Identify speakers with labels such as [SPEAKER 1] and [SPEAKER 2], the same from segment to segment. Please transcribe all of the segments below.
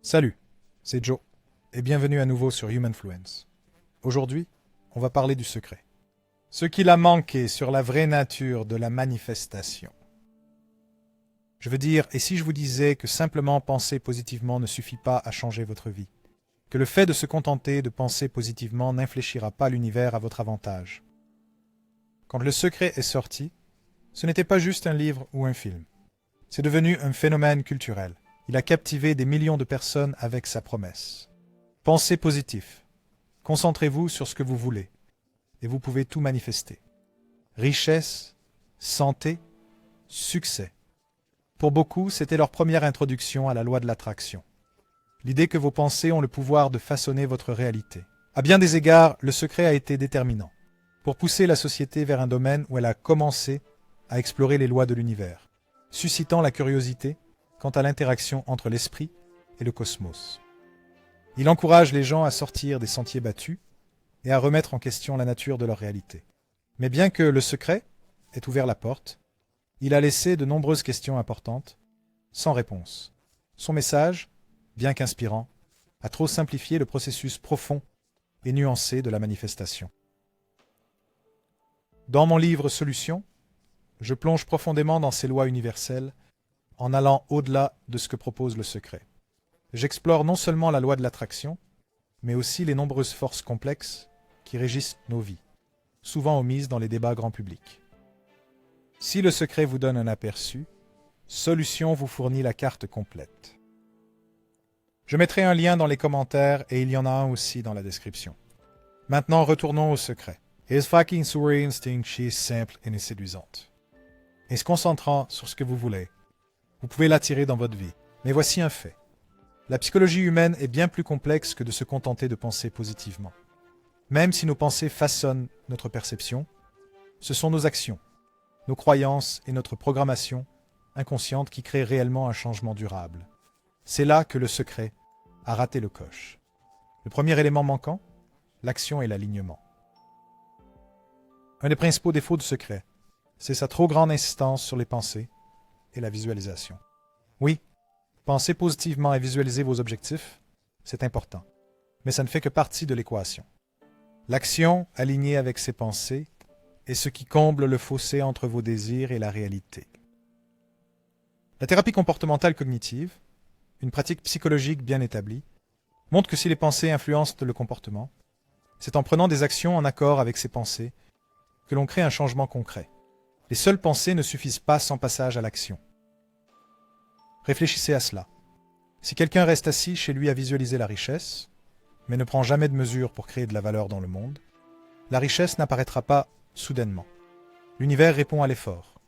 [SPEAKER 1] Salut, c'est Joe, et bienvenue à nouveau sur Humanfluence. Aujourd'hui, on va parler du secret. Ce qu'il a manqué sur la vraie nature de la manifestation. Je veux dire, et si je vous disais que simplement penser positivement ne suffit pas à changer votre vie? Que le fait de se contenter de penser positivement n'infléchira pas l'univers à votre avantage? Quand le secret est sorti, ce n'était pas juste un livre ou un film. C'est devenu un phénomène culturel. Il a captivé des millions de personnes avec sa promesse. Pensez positif. Concentrez-vous sur ce que vous voulez. Et vous pouvez tout manifester. Richesse, santé, succès. Pour beaucoup, c'était leur première introduction à la loi de l'attraction. L'idée que vos pensées ont le pouvoir de façonner votre réalité. À bien des égards, le secret a été déterminant pour pousser la société vers un domaine où elle a commencé à explorer les lois de l'univers, suscitant la curiosité quant à l'interaction entre l'esprit et le cosmos. Il encourage les gens à sortir des sentiers battus et à remettre en question la nature de leur réalité. Mais bien que le secret ait ouvert la porte, il a laissé de nombreuses questions importantes, sans réponse. Son message, bien qu'inspirant, a trop simplifié le processus profond et nuancé de la manifestation. Dans mon livre Solutions, je plonge profondément dans ces lois universelles en allant au-delà de ce que propose le secret. J'explore non seulement la loi de l'attraction, mais aussi les nombreuses forces complexes qui régissent nos vies, souvent omises dans les débats grand public. Si le secret vous donne un aperçu, Solutions vous fournit la carte complète. Je mettrai un lien dans les commentaires et il y en a un aussi dans la description. Maintenant, retournons au secret. His fucking Suri Instinct, she est simple et séduisante. Et se concentrant sur ce que vous voulez, vous pouvez l'attirer dans votre vie. Mais voici un fait. La psychologie humaine est bien plus complexe que de se contenter de penser positivement. Même si nos pensées façonnent notre perception, ce sont nos actions, nos croyances et notre programmation inconsciente qui créent réellement un changement durable. C'est là que le secret a raté le coche. Le premier élément manquant, l'action et l'alignement. Un des principaux défauts du secret, c'est sa trop grande insistance sur les pensées et la visualisation. Oui, penser positivement et visualiser vos objectifs, c'est important, mais ça ne fait que partie de l'équation. L'action, alignée avec ses pensées, est ce qui comble le fossé entre vos désirs et la réalité. La thérapie comportementale cognitive, une pratique psychologique bien établie, montre que si les pensées influencent le comportement, c'est en prenant des actions en accord avec ces pensées que l'on crée un changement concret. Les seules pensées ne suffisent pas sans passage à l'action. Réfléchissez à cela. Si quelqu'un reste assis chez lui à visualiser la richesse, mais ne prend jamais de mesures pour créer de la valeur dans le monde, la richesse n'apparaîtra pas soudainement. L'univers répond à l'effort,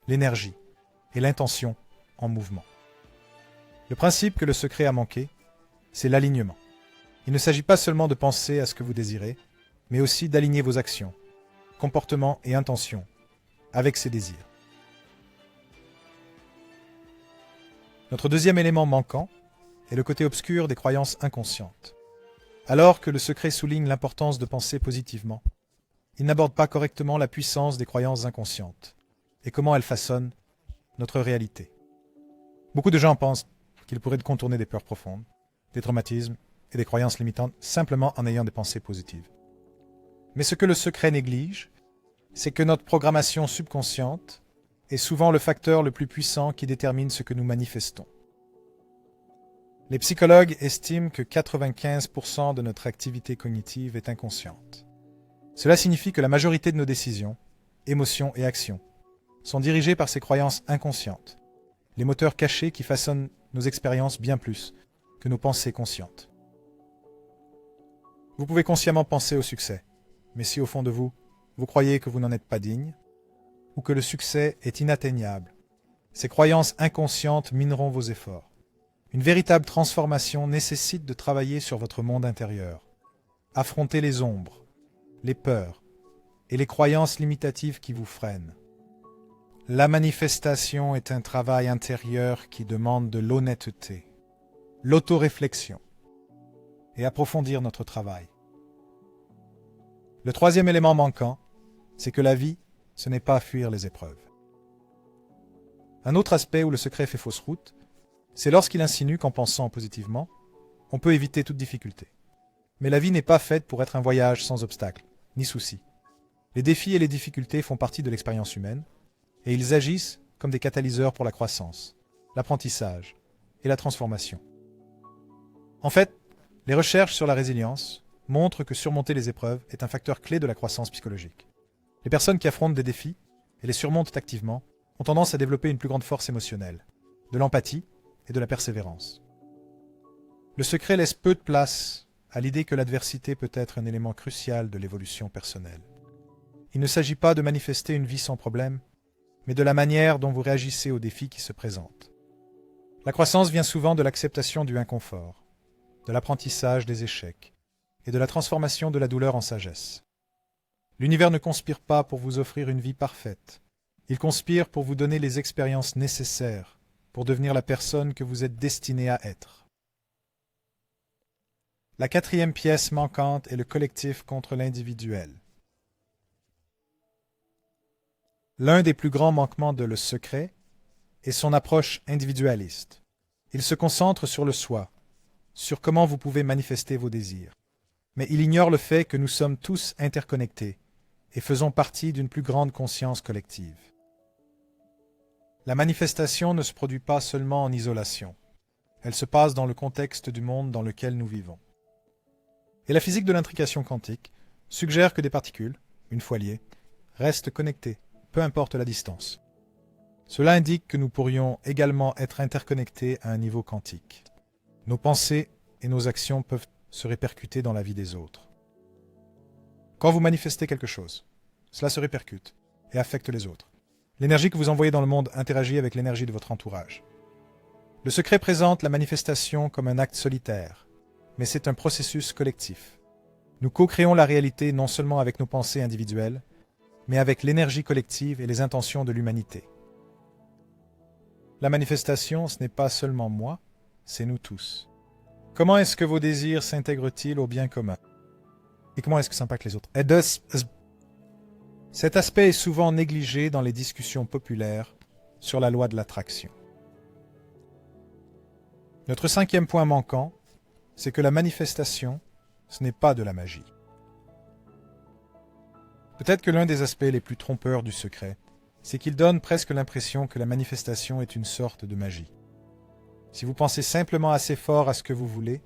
[SPEAKER 1] l'énergie et l'intention en mouvement. Le principe que le secret a manqué, c'est l'alignement. Il ne s'agit pas seulement de penser à ce que vous désirez, mais aussi d'aligner vos actions, comportements et intentions avec ses désirs. Notre deuxième élément manquant est le côté obscur des croyances inconscientes. Alors que le secret souligne l'importance de penser positivement, il n'aborde pas correctement la puissance des croyances inconscientes et comment elles façonnent notre réalité. Beaucoup de gens pensent qu'ils pourraient contourner des peurs profondes, des traumatismes et des croyances limitantes simplement en ayant des pensées positives. Mais ce que le secret néglige, c'est que notre programmation subconsciente est souvent le facteur le plus puissant qui détermine ce que nous manifestons. Les psychologues estiment que 95% de notre activité cognitive est inconsciente. Cela signifie que la majorité de nos décisions, émotions et actions sont dirigées par ces croyances inconscientes, les moteurs cachés qui façonnent nos expériences bien plus que nos pensées conscientes. Vous pouvez consciemment penser au succès, mais si au fond de vous, vous croyez que vous n'en êtes pas digne, ou que le succès est inatteignable, ces croyances inconscientes mineront vos efforts. Une véritable transformation nécessite de travailler sur votre monde intérieur, affronter les ombres, les peurs et les croyances limitatives qui vous freinent. La manifestation est un travail intérieur qui demande de l'honnêteté, l'autoréflexion et approfondir notre travail. Le troisième élément manquant, c'est que la vie, ce n'est pas fuir les épreuves. Un autre aspect où le secret fait fausse route, c'est lorsqu'il insinue qu'en pensant positivement, on peut éviter toute difficulté. Mais la vie n'est pas faite pour être un voyage sans obstacles, ni soucis. Les défis et les difficultés font partie de l'expérience humaine, et ils agissent comme des catalyseurs pour la croissance, l'apprentissage et la transformation. En fait, les recherches sur la résilience montrent que surmonter les épreuves est un facteur clé de la croissance psychologique. Les personnes qui affrontent des défis et les surmontent activement ont tendance à développer une plus grande force émotionnelle, de l'empathie et de la persévérance. Le secret laisse peu de place à l'idée que l'adversité peut être un élément crucial de l'évolution personnelle. Il ne s'agit pas de manifester une vie sans problème, mais de la manière dont vous réagissez aux défis qui se présentent. La croissance vient souvent de l'acceptation du inconfort, de l'apprentissage des échecs et de la transformation de la douleur en sagesse. L'univers ne conspire pas pour vous offrir une vie parfaite. Il conspire pour vous donner les expériences nécessaires pour devenir la personne que vous êtes destiné à être. La quatrième pièce manquante est le collectif contre l'individuel. L'un des plus grands manquements de Le Secret est son approche individualiste. Il se concentre sur le soi, sur comment vous pouvez manifester vos désirs. Mais il ignore le fait que nous sommes tous interconnectés et faisons partie d'une plus grande conscience collective. La manifestation ne se produit pas seulement en isolation. Elle se passe dans le contexte du monde dans lequel nous vivons. Et la physique de l'intrication quantique suggère que des particules, une fois liées, restent connectées, peu importe la distance. Cela indique que nous pourrions également être interconnectés à un niveau quantique. Nos pensées et nos actions peuvent se répercuter dans la vie des autres. Quand vous manifestez quelque chose, cela se répercute et affecte les autres. L'énergie que vous envoyez dans le monde interagit avec l'énergie de votre entourage. Le secret présente la manifestation comme un acte solitaire, mais c'est un processus collectif. Nous co-créons la réalité non seulement avec nos pensées individuelles, mais avec l'énergie collective et les intentions de l'humanité. La manifestation, ce n'est pas seulement moi, c'est nous tous. Comment est-ce que vos désirs s'intègrent-ils au bien commun? Et comment est-ce que ça impacte les autres? Cet aspect est souvent négligé dans les discussions populaires sur la loi de l'attraction. Notre cinquième point manquant, c'est que la manifestation, ce n'est pas de la magie. Peut-être que l'un des aspects les plus trompeurs du secret, c'est qu'il donne presque l'impression que la manifestation est une sorte de magie. Si vous pensez simplement assez fort à ce que vous voulez,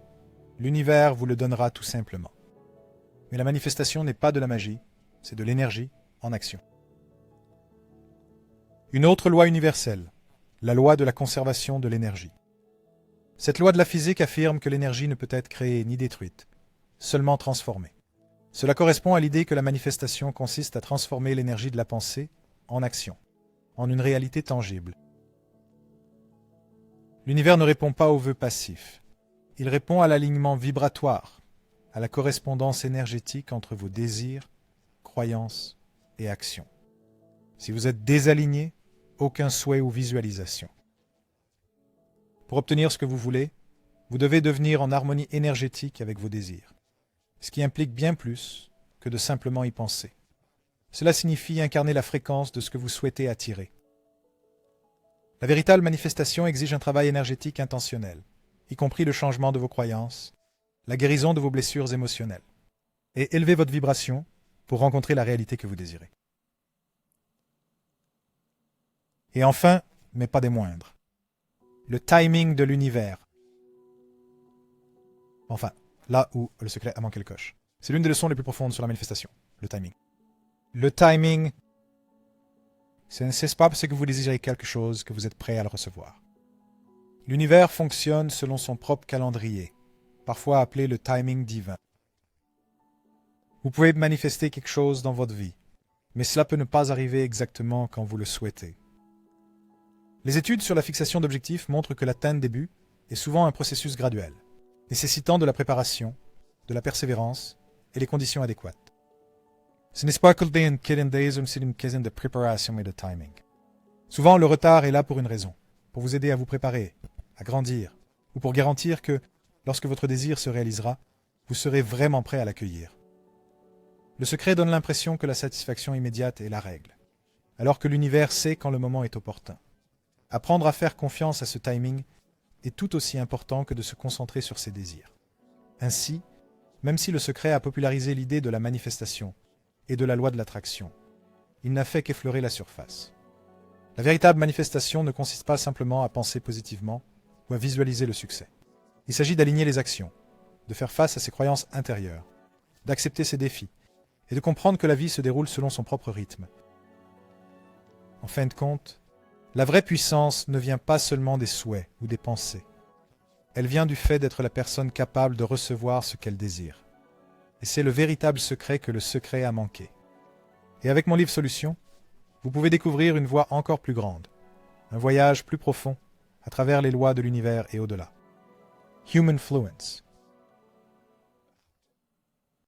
[SPEAKER 1] l'univers vous le donnera tout simplement. Mais la manifestation n'est pas de la magie, c'est de l'énergie en action. Une autre loi universelle, la loi de la conservation de l'énergie. Cette loi de la physique affirme que l'énergie ne peut être créée ni détruite, seulement transformée. Cela correspond à l'idée que la manifestation consiste à transformer l'énergie de la pensée en action, en une réalité tangible. L'univers ne répond pas aux vœux passifs. Il répond à l'alignement vibratoire, à la correspondance énergétique entre vos désirs, croyances et actions. Si vous êtes désaligné, aucun souhait ou visualisation. Pour obtenir ce que vous voulez, vous devez devenir en harmonie énergétique avec vos désirs, ce qui implique bien plus que de simplement y penser. Cela signifie incarner la fréquence de ce que vous souhaitez attirer. La véritable manifestation exige un travail énergétique intentionnel, y compris le changement de vos croyances, la guérison de vos blessures émotionnelles, et élever votre vibration pour rencontrer la réalité que vous désirez. Et enfin, mais pas des moindres, le timing de l'univers. Enfin, là où le secret a manqué le coche. C'est l'une des leçons les plus profondes sur la manifestation, le timing. Le timing, ce n'est pas parce que vous désirez quelque chose que vous êtes prêt à le recevoir. L'univers fonctionne selon son propre calendrier, parfois appelé le timing divin. Vous pouvez manifester quelque chose dans votre vie, mais cela peut ne pas arriver exactement quand vous le souhaitez. Les études sur la fixation d'objectifs montrent que l'atteinte des buts est souvent un processus graduel, nécessitant de la préparation, de la persévérance et les conditions adéquates. Ce n'est pas que c'est une question de préparation et de timing. Souvent, le retard est là pour une raison, pour vous aider à vous préparer, à grandir, ou pour garantir que, lorsque votre désir se réalisera, vous serez vraiment prêt à l'accueillir. Le secret donne l'impression que la satisfaction immédiate est la règle, alors que l'univers sait quand le moment est opportun. Apprendre à faire confiance à ce timing est tout aussi important que de se concentrer sur ses désirs. Ainsi, même si le secret a popularisé l'idée de la manifestation et de la loi de l'attraction, il n'a fait qu'effleurer la surface. La véritable manifestation ne consiste pas simplement à penser positivement ou à visualiser le succès. Il s'agit d'aligner les actions, de faire face à ses croyances intérieures, d'accepter ses défis et de comprendre que la vie se déroule selon son propre rythme. En fin de compte, la vraie puissance ne vient pas seulement des souhaits ou des pensées. Elle vient du fait d'être la personne capable de recevoir ce qu'elle désire. Et c'est le véritable secret que le secret a manqué. Et avec mon livre Solutions, vous pouvez découvrir une voie encore plus grande, un voyage plus profond à travers les lois de l'univers et au-delà. Human Fluence.